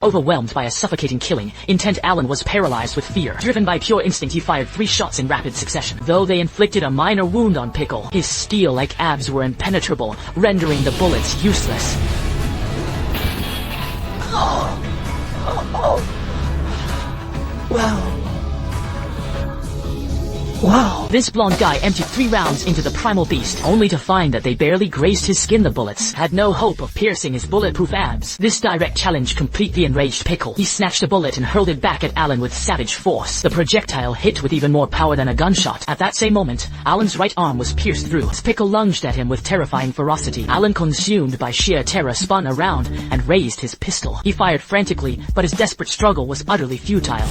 Overwhelmed by a suffocating killing, intent, Alan was paralyzed with fear. Driven by pure instinct, he fired 3 shots in rapid succession. Though they inflicted a minor wound on Pickle, his steel-like abs were impenetrable, rendering the bullets useless. Wow. This blonde guy emptied 3 rounds into the primal beast, only to find that they barely grazed his skin. The bullets had no hope of piercing his bulletproof abs. This direct challenge completely enraged Pickle. He snatched a bullet and hurled it back at Alan with savage force. The projectile hit with even more power than a gunshot. At that same moment, Alan's right arm was pierced through. As Pickle lunged at him with terrifying ferocity, Alan, consumed by sheer terror, spun around and raised his pistol. He fired frantically, but his desperate struggle was utterly futile.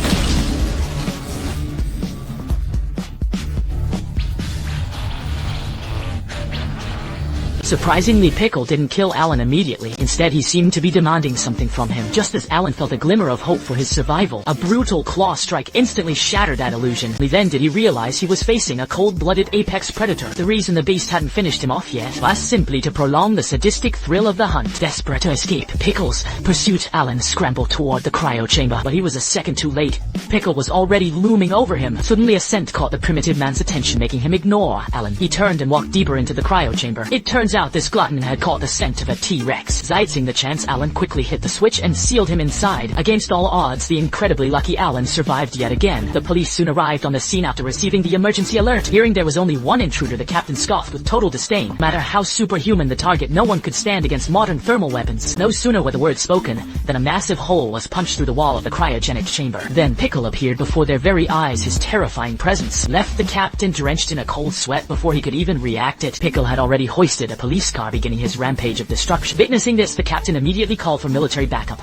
Surprisingly, Pickle didn't kill Alan immediately. Instead, he seemed to be demanding something from him. Just as Alan felt a glimmer of hope for his survival, a brutal claw strike instantly shattered that illusion. Then did he realize he was facing a cold-blooded apex predator. The reason the beast hadn't finished him off yet was simply to prolong the sadistic thrill of the hunt. Desperate to escape Pickle's pursuit, Alan scrambled toward the cryo chamber, but he was a second too late. Pickle was already looming over him. Suddenly, a scent caught the primitive man's attention, making him ignore Alan. He turned and walked deeper into the cryo chamber. It turns out this glutton had caught the scent of a T-Rex. Seizing the chance, Alan quickly hit the switch and sealed him inside. Against all odds, the incredibly lucky Alan survived yet again. The police soon arrived on the scene after receiving the emergency alert. Hearing there was only one intruder, the captain scoffed with total disdain. No matter how superhuman the target, no one could stand against modern thermal weapons. No sooner were the words spoken than a massive hole was punched through the wall of the cryogenic chamber. Then Pickle appeared before their very eyes. His terrifying presence left the captain drenched in a cold sweat before he could even react. Pickle had already hoisted a police car, beginning his rampage of destruction. Witnessing this, the captain immediately called for military backup.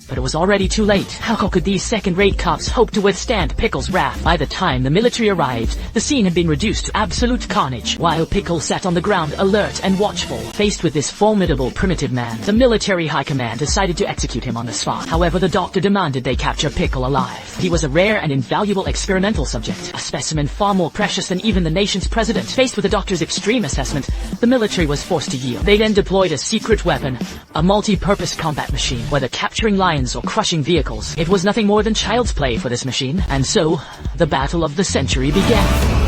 But it was already too late. How could these second-rate cops hope to withstand Pickle's wrath? By the time the military arrived, the scene had been reduced to absolute carnage, while Pickle sat on the ground, alert and watchful. Faced with this formidable primitive man, the military high command decided to execute him on the spot. However, the doctor demanded they capture Pickle alive. He was a rare and invaluable experimental subject, a specimen far more precious than even the nation's president. Faced with the doctor's extreme assessment, the military was forced to yield. They then deployed a secret weapon, a multi-purpose combat machine, whether capturing lions or crushing vehicles. It was nothing more than child's play for this machine, and so, the battle of the century began.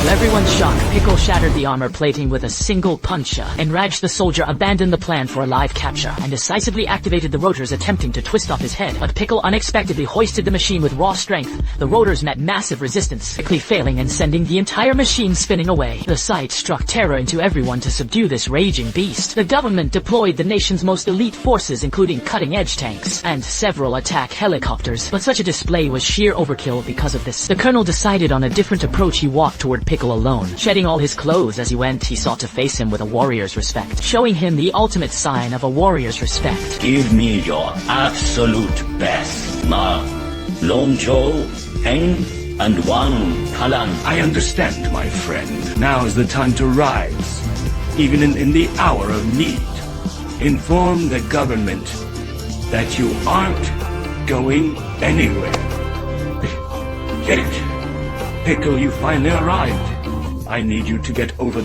To everyone's shock, Pickle shattered the armor plating with a single punch. Enraged, the soldier abandoned the plan for a live capture and decisively activated the rotors, attempting to twist off his head. But Pickle unexpectedly hoisted the machine with raw strength. The rotors met massive resistance, quickly failing and sending the entire machine spinning away. The sight struck terror into everyone. To subdue this raging beast, the government deployed the nation's most elite forces, including cutting-edge tanks and several attack helicopters. But such a display was sheer overkill. Because of this, the colonel decided on a different approach. He walked toward Pickle alone. Shedding all his clothes as he went, he sought to face him with a warrior's respect, showing him the ultimate sign of a warrior's respect. Give me your absolute best, Ma. Long Cho, Heng, and Wang Talan. I understand, my friend. Now is the time to rise, even in the hour of need. Inform the government that you aren't going anywhere. Get it? Pickle, you finally arrived. I need you to get over the